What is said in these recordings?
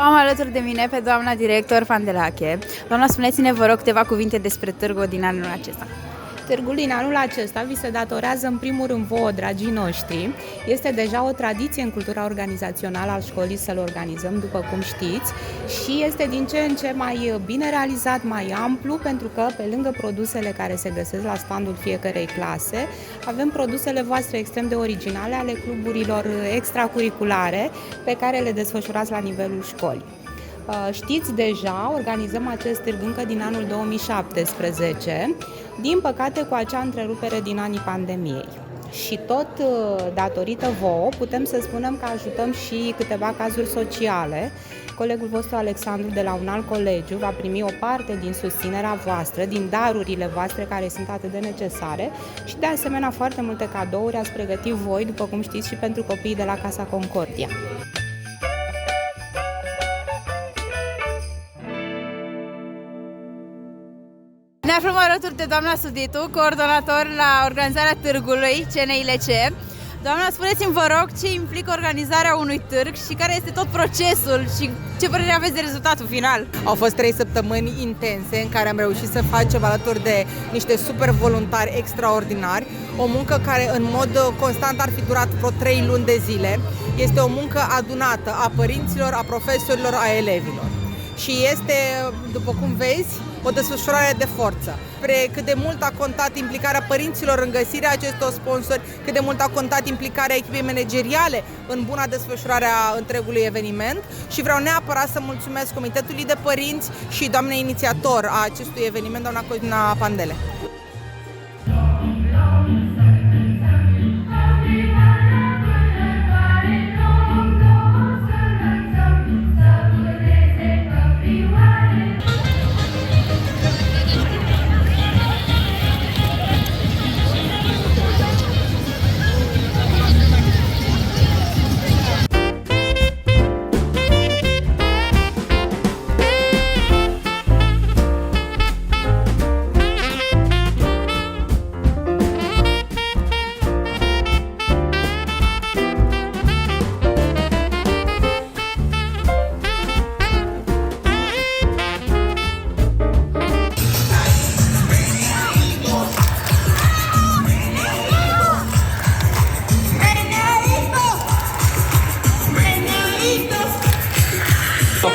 Am alături de mine pe doamna director Pandelache. Doamna, spuneți-ne, vă rog, câteva cuvinte despre târgul din anul acesta. Târgul din anul acesta vi se datorează în primul rând vouă, dragii noștri. Este deja o tradiție în cultura organizațională al școlii să-l organizăm, după cum știți, și este din ce în ce mai bine realizat, mai amplu, pentru că pe lângă produsele care se găsesc la standul fiecărei clase, avem produsele voastre extrem de originale ale cluburilor extracurriculare pe care le desfășurați la nivelul școlii. Știți deja, organizăm acest târg încă din anul 2017, din păcate cu acea întrerupere din anii pandemiei. Și tot datorită vouă putem să spunem că ajutăm și câteva cazuri sociale. Colegul vostru Alexandru de la un alt colegiu va primi o parte din susținerea voastră, din darurile voastre care sunt atât de necesare și de asemenea foarte multe cadouri ați pregătit voi, după cum știți, și pentru copiii de la Casa Concordia. Ne aflăm alături de doamna Suditu, coordonator la organizarea târgului CNILC. Doamna, spuneți-mi, vă rog, ce implică organizarea unui târg și care este tot procesul și ce părere aveți de rezultatul final? Au fost 3 săptămâni intense în care am reușit să facem alături de niște super voluntari extraordinari, o muncă care în mod constant ar fi durat vreo 3 luni de zile. Este o muncă adunată a părinților, a profesorilor, a elevilor. Și este, după cum vezi, o desfășurare de forță. Spre cât de mult a contat implicarea părinților în găsirea acestor sponsori, cât de mult a contat implicarea echipei manageriale în buna desfășurare a întregului eveniment. Și vreau neapărat să mulțumesc Comitetului de Părinți și doamnei inițiator a acestui eveniment, doamna Costina Pandele.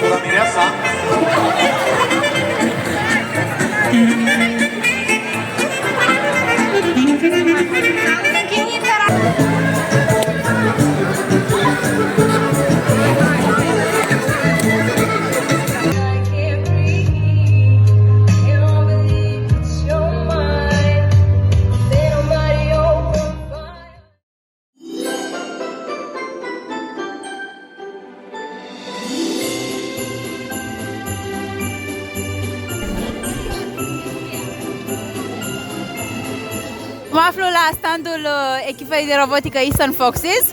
Pura mireasa. Mă aflu la standul echipei de robotică Eastern Foxes.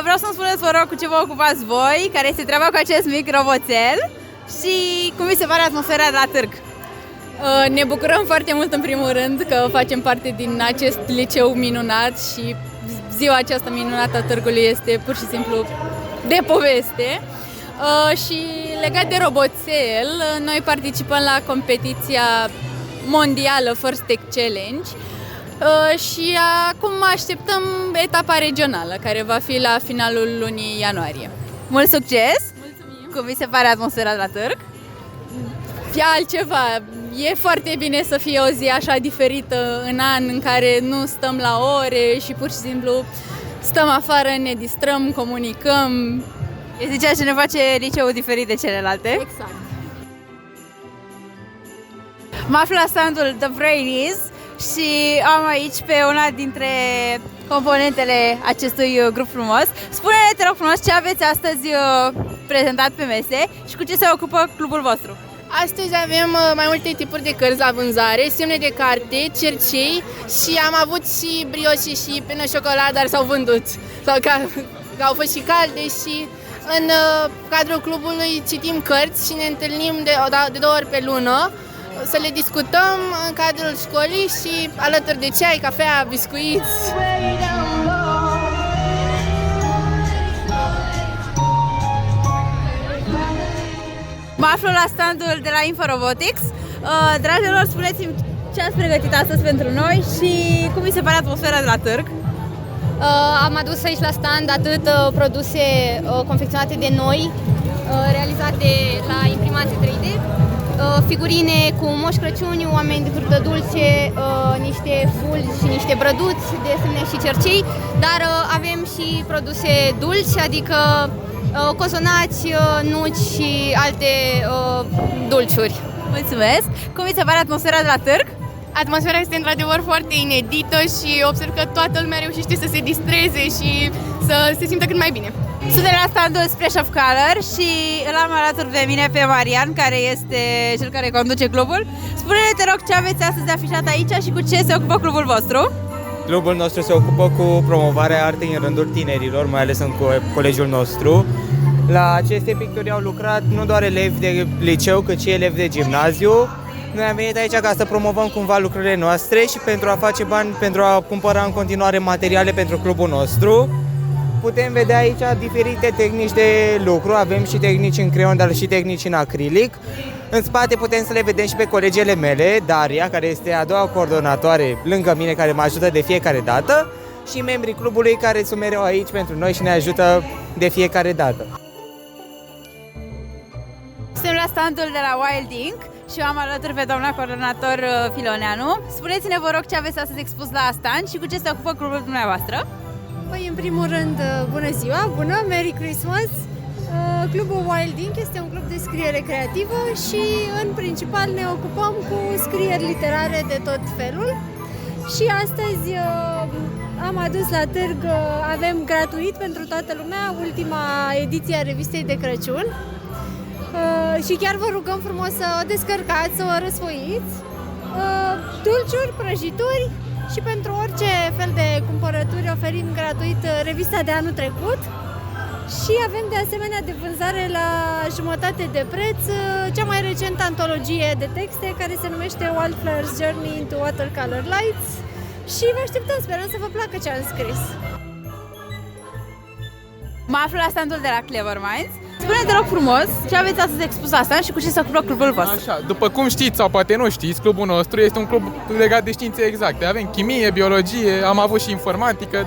Vreau să-mi spuneți, vă rog, cu ce vă ocupați voi, care este treaba cu acest mic roboțel și cum vi se pare atmosfera de la târg. Ne bucurăm foarte mult, în primul rând, că facem parte din acest liceu minunat și ziua aceasta minunată a târgului este pur și simplu de poveste. Și legat de roboțel, noi participăm la competiția mondială First Tech Challenge. Și acum așteptăm etapa regională, care va fi la finalul lunii ianuarie. Mult succes! Mulțumim! Cum vi se pare atmosfera de la târg? E altceva. E foarte bine să fie o zi așa diferită în an, în care nu stăm la ore și pur și simplu stăm afară, ne distrăm, comunicăm. Este ceea ce ne face liceul diferit de celelalte. Exact. Mă aflu la standul The Brainies și am aici pe una dintre componentele acestui grup frumos. Spune-ne, te rog frumos, ce aveți astăzi prezentat pe mese și cu ce se ocupă clubul vostru? Astăzi avem mai multe tipuri de cărți la vânzare, semne de carte, cercei și am avut și brioșe și pene șocolat, dar s-au vândut. Sau că au fost și calde și în cadrul clubului citim cărți și ne întâlnim de 2 ori pe lună să le discutăm în cadrul școlii și alături de ceai, cafea, biscuiți. aflu la standul de la Inforobotics. Dragilor, spuneți-mi ce ați pregătit astăzi pentru noi și cum vi se pare atmosfera de la târg? Am adus aici la stand atât produse confecționate de noi, realizate la imprimanțe 3D, figurine cu Moș Crăciun, oameni de vârtă dulce, niște fulgi și niște brăduți, de asemenea și cercei, dar avem și produse dulci, adică cozonați, nuci și alte dulciuri. Mulțumesc! Cum vi se pare atmosfera de la târg? Atmosfera este într-adevăr foarte inedită și observ că toată lumea reușește să se distreze și să se simtă cât mai bine. Sunt de la standul Splash of Color și îl am alături de mine pe Marian, care este cel care conduce clubul. Spune-ne, te rog, ce aveți astăzi afișat aici și cu ce se ocupă clubul vostru? Clubul nostru se ocupă cu promovarea artei în rândul tinerilor, mai ales în colegiul nostru. La aceste picturi au lucrat nu doar elevi de liceu, cât și elevi de gimnaziu. Noi am venit aici ca să promovăm cumva lucrurile noastre și pentru a face bani, pentru a cumpăra în continuare materiale pentru clubul nostru. Putem vedea aici diferite tehnici de lucru, avem și tehnici în creion, dar și tehnici în acrilic. În spate putem să le vedem și pe colegele mele, Daria, care este a doua coordonatoare lângă mine, care mă ajută de fiecare dată, și membrii clubului care sunt mereu aici pentru noi și ne ajută de fiecare dată. Suntem la standul de la Wild Ink și eu am alături pe doamna coordonator Filoneanu. Spuneți-ne, vă rog, ce aveți astăzi expus la stand și cu ce se ocupă clubul dumneavoastră? Păi, în primul rând, bună ziua, bună, Merry Christmas! Clubul Wild Ink este un club de scriere creativă și, în principal, ne ocupăm cu scrieri literare de tot felul. Și astăzi am adus la târg, avem gratuit pentru toată lumea ultima ediție a revistei de Crăciun. Și chiar vă rugăm frumos să o descărcați, să o răsfoiți. Dulciuri, prăjituri și pentru orice fel de cumpărături oferim gratuit revista de anul trecut. Și avem de asemenea de vânzare la jumătate de preț cea mai recentă antologie de texte care se numește Wildflower's Journey into Watercolor Lights. Și vă așteptăm, sperăm să vă placă ce am scris. Mă aflu la standul de la Clever Minds. Spune-te, te rog frumos, ce aveți astăzi expus asta și cu ce se ocupă clubul vostru? Așa, după cum știți sau poate nu știți, clubul nostru este un club legat de științe exacte. Avem chimie, biologie, am avut și informatică,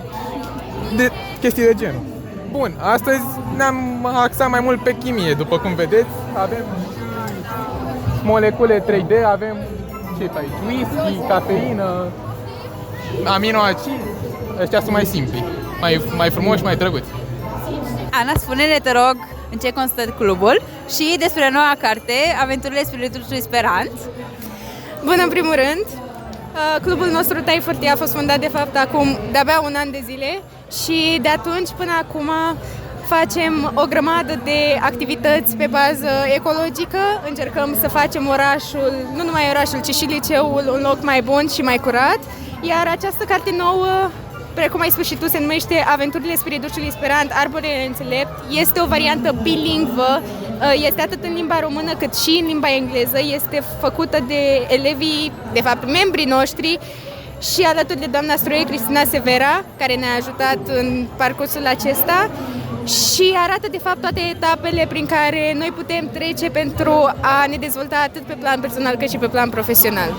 de chestii de genul. Bun, astăzi ne-am axat mai mult pe chimie, după cum vedeți. Avem molecule 3D, avem ce pe aici, whisky, cafeină, aminoacizi. Ăștia sunt mai simpli, mai frumoși, mai drăguți. Ana, spune-ne, te rog, în ce constă clubul și despre noua carte, Aventurile Spiritului Sperant. Bună, în primul rând, clubul nostru Tai a fost fondat de fapt acum de-abia un an de zile și de atunci până acum facem o grămadă de activități pe bază ecologică, încercăm să facem orașul, nu numai orașul, ci și liceul un loc mai bun și mai curat, iar această carte nouă, precum ai spus și tu, se numește Aventurile Spiritului Sperant, Arborele Înțelept. Este o variantă bilingvă, este atât în limba română cât și în limba engleză, este făcută de elevii, de fapt membrii noștri și alături de doamna Stroie Cristina Severa, care ne-a ajutat în parcursul acesta și arată de fapt toate etapele prin care noi putem trece pentru a ne dezvolta atât pe plan personal cât și pe plan profesional.